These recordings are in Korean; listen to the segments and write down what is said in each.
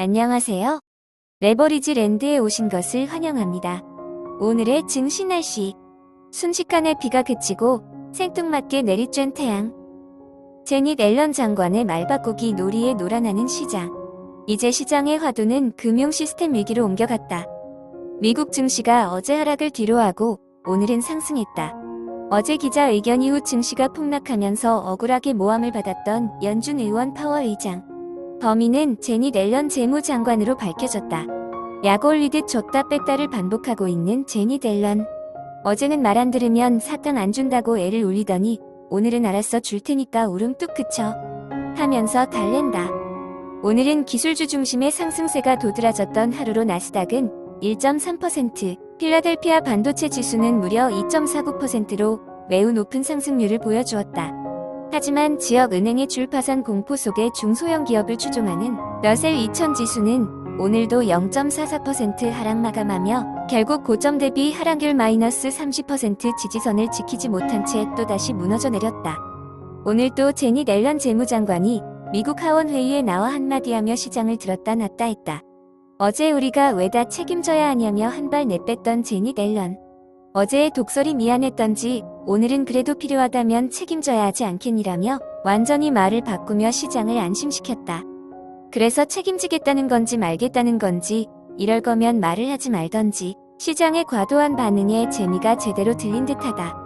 안녕하세요. 레버리지 랜드에 오신 것을 환영합니다. 오늘의 증시 날씨. 순식간에 비가 그치고 생뚱맞게 내리쬐는 태양. 제닛 앨런 장관의 말바꾸기 놀이에 놀아나는 시장. 이제 시장의 화두는 금융 시스템 위기로 옮겨갔다. 미국 증시가 어제 하락을 뒤로하고 오늘은 상승했다. 어제 기자회견 이후 증시가 폭락하면서 억울하게 모함을 받았던 연준 의원 파월 의장. 범인은 제닛 앨런 재무장관으로 밝혀졌다. 약 올리듯 줬다 뺐다를 반복하고 있는 제닛 앨런. 어제는 말 안 들으면 사탕 안 준다고 애를 울리더니 오늘은 알았어 줄 테니까 울음 뚝 그쳐 하면서 달랜다. 오늘은 기술주 중심의 상승세가 도드라졌던 하루로 나스닥은 1.3%, 필라델피아 반도체 지수는 무려 2.49%로 매우 높은 상승률을 보여주었다. 하지만 지역은행의 줄파산 공포 속에 중소형 기업을 추종하는 러셀 2000 지수는 오늘도 0.44% 하락 마감하며 결국 고점 대비 하락률 마이너스 30% 지지선을 지키지 못한 채 또다시 무너져 내렸다. 오늘 또 제닛 앨런 재무장관이 미국 하원회의에 나와 한마디 하며 시장을 들었다 놨다 했다. 어제 우리가 왜 다 책임져야 하냐며 한 발 내뺐던 제닛 앨런. 어제의 독설이 미안했던지 오늘은 그래도 필요하다면 책임져야 하지 않겠니라며 완전히 말을 바꾸며 시장을 안심시켰다. 그래서 책임지겠다는 건지 말겠다는 건지 이럴 거면 말을 하지 말던지 시장의 과도한 반응에 재미가 제대로 들린 듯하다.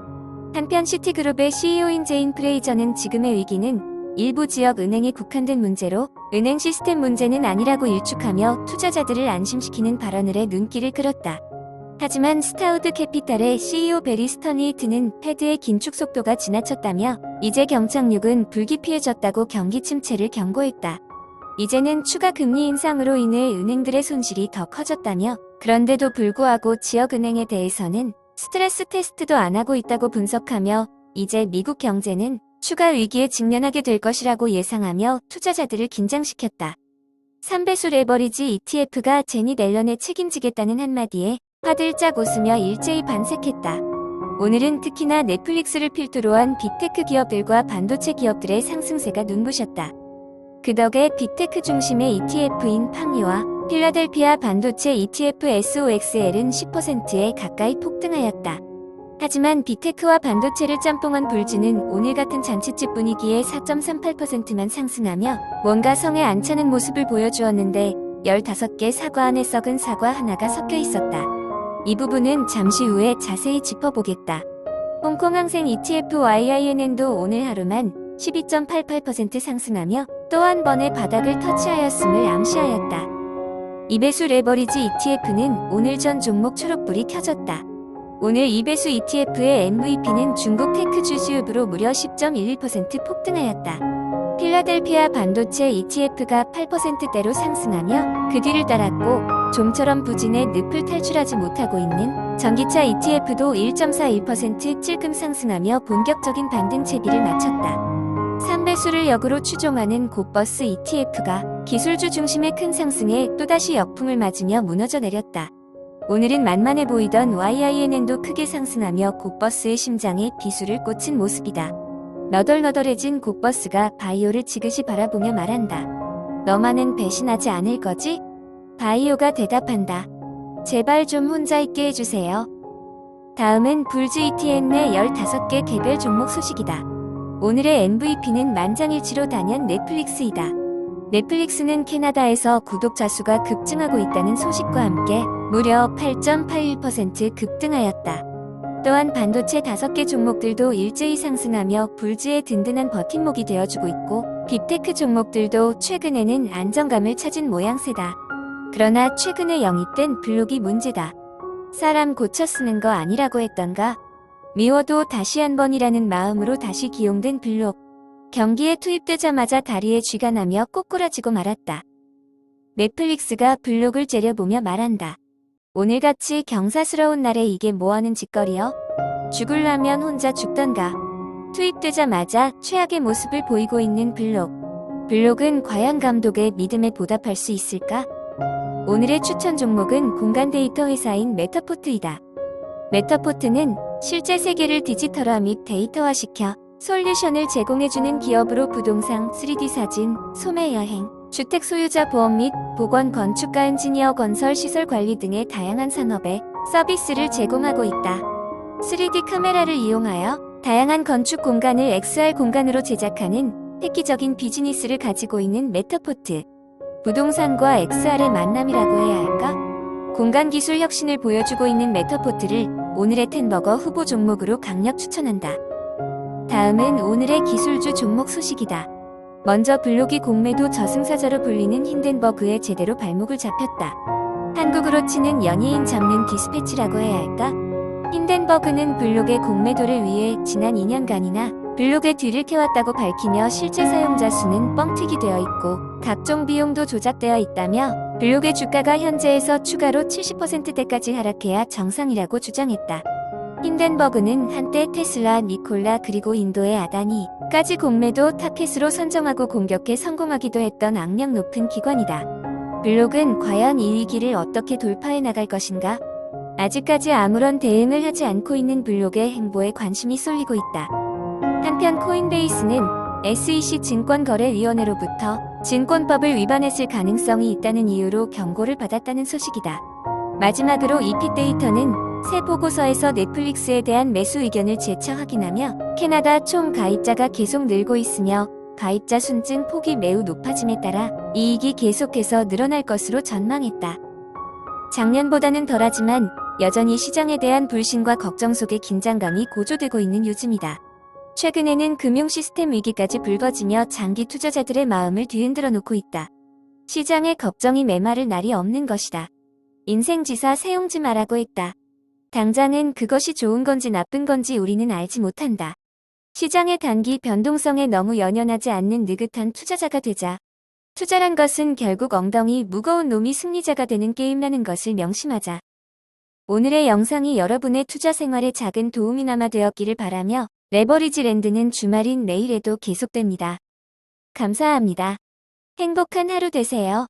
한편 시티그룹의 CEO인 제인 프레이저는 지금의 위기는 일부 지역 은행에 국한된 문제로 은행 시스템 문제는 아니라고 일축하며 투자자들을 안심시키는 발언을 해 눈길을 끌었다. 하지만 스타우드 캐피탈의 CEO 베리 스턴히트는 패드의 긴축 속도가 지나쳤다며 이제 경착륙은 불기피해졌다고 경기 침체를 경고했다. 이제는 추가 금리 인상으로 인해 은행들의 손실이 더 커졌다며 그런데도 불구하고 지역은행에 대해서는 스트레스 테스트도 안 하고 있다고 분석하며 이제 미국 경제는 추가 위기에 직면하게 될 것이라고 예상하며 투자자들을 긴장시켰다. 3배수 레버리지 ETF가 제닛 앨런에 책임지겠다는 한마디에 화들짝 웃으며 일제히 반색했다. 오늘은 특히나 넷플릭스를 필두로 한 빅테크 기업들과 반도체 기업들의 상승세가 눈부셨다. 그 덕에 빅테크 중심의 ETF인 팡이와 필라델피아 반도체 ETF SOXL은 10%에 가까이 폭등하였다. 하지만 빅테크와 반도체를 짬뽕한 불주는 오늘 같은 잔치집 분위기에 4.38%만 상승하며 뭔가 성에 안 차는 모습을 보여주었는데 15개 사과 안에 썩은 사과 하나가 섞여 있었다. 이 부분은 잠시 후에 자세히 짚어보겠다. 홍콩 항생 ETF YINN도 오늘 하루만 12.88% 상승하며 또 한 번의 바닥을 터치하였음을 암시하였다. 2배수 레버리지 ETF는 오늘 전 종목 초록불이 켜졌다. 오늘 2배수 ETF의 MVP는 중국 테크 주식으로 무려 10.11% 폭등하였다. 필라델피아 반도체 ETF가 8%대로 상승하며 그 뒤를 따랐고 좀처럼 부진해 늪을 탈출하지 못하고 있는 전기차 ETF도 1.41% 찔끔 상승하며 본격적인 반등 채비를 마쳤다. 3배수를 역으로 추종하는 고버스 ETF가 기술주 중심의 큰 상승에 또다시 역풍을 맞으며 무너져 내렸다. 오늘은 만만해 보이던 YINN도 크게 상승하며 고버스의 심장에 비수를 꽂힌 모습이다. 너덜너덜해진 고버스가 바이오를 지그시 바라보며 말한다. 너만은 배신하지 않을 거지? 바이오가 대답한다. 제발 좀 혼자 있게 해주세요. 다음은 불즈 ETN 내 15개 개별 종목 소식이다. 오늘의 MVP는 만장일치로 단연 넷플릭스이다. 넷플릭스는 캐나다에서 구독자 수가 급증하고 있다는 소식과 함께 무려 8.81% 급등하였다. 또한 반도체 5개 종목들도 일제히 상승하며 불즈의 든든한 버팀목이 되어주고 있고 빅테크 종목들도 최근에는 안정감을 찾은 모양새다. 그러나 최근에 영입된 블록이 문제다. 사람 고쳐 쓰는 거 아니라고 했던가? 미워도 다시 한 번이라는 마음으로 다시 기용된 블록. 경기에 투입되자마자 다리에 쥐가 나며 꼬꾸라지고 말았다. 넷플릭스가 블록을 째려보며 말한다. 오늘같이 경사스러운 날에 이게 뭐하는 짓거리여? 죽을라면 혼자 죽던가. 투입되자마자 최악의 모습을 보이고 있는 블록. 블록은 과연 감독의 믿음에 보답할 수 있을까? 오늘의 추천 종목은 공간 데이터 회사인 메타포트이다. 메타포트는 실제 세계를 디지털화 및 데이터화시켜 솔루션을 제공해주는 기업으로 부동산, 3D 사진, 소매 여행, 주택 소유자 보험 및 보건 건축가 엔지니어 건설 시설 관리 등의 다양한 산업에 서비스를 제공하고 있다. 3D 카메라를 이용하여 다양한 건축 공간을 XR 공간으로 제작하는 획기적인 비즈니스를 가지고 있는 메타포트. 부동산과 XR의 만남이라고 해야 할까? 공간 기술 혁신을 보여주고 있는 메타포트를 오늘의 텐버거 후보 종목으로 강력 추천한다. 다음은 오늘의 기술주 종목 소식이다. 먼저 블록이 공매도 저승사자로 불리는 힌덴버그에 제대로 발목을 잡혔다. 한국으로 치는 연예인 잡는 디스패치라고 해야 할까? 힌덴버그는 블록의 공매도를 위해 지난 2년간이나 블록의 뒤를 캐왔다고 밝히며 실제 사용자 수는 뻥튀기 되어 있고 각종 비용도 조작되어 있다며 블록의 주가가 현재에서 추가로 70%대까지 하락해야 정상이라고 주장했다. 힌덴버그는 한때 테슬라, 니콜라 그리고 인도의 아다니까지 공매도 타켓으로 선정하고 공격에 성공하기도 했던 악력 높은 기관이다. 블록은 과연 이 위기를 어떻게 돌파해 나갈 것인가? 아직까지 아무런 대응을 하지 않고 있는 블록의 행보에 관심이 쏠리고 있다. 한편 코인베이스는 SEC 증권거래위원회로부터 증권법을 위반했을 가능성이 있다는 이유로 경고를 받았다는 소식이다. 마지막으로 이핏데이터는 새 보고서에서 넷플릭스에 대한 매수 의견을 재차 확인하며 캐나다 총 가입자가 계속 늘고 있으며 가입자 순증 폭이 매우 높아짐에 따라 이익이 계속해서 늘어날 것으로 전망했다. 작년보다는 덜하지만 여전히 시장에 대한 불신과 걱정 속에 긴장감이 고조되고 있는 요즘이다. 최근에는 금융 시스템 위기까지 불거지며 장기 투자자들의 마음을 뒤흔들어 놓고 있다. 시장의 걱정이 메마를 날이 없는 것이다. 인생지사 세용지 마라고 했다. 당장은 그것이 좋은 건지 나쁜 건지 우리는 알지 못한다. 시장의 단기 변동성에 너무 연연하지 않는 느긋한 투자자가 되자. 투자란 것은 결국 엉덩이 무거운 놈이 승리자가 되는 게임라는 것을 명심하자. 오늘의 영상이 여러분의 투자 생활에 작은 도움이나마 되었기를 바라며 레버리지 랜드는 주말인 내일에도 계속됩니다. 감사합니다. 행복한 하루 되세요.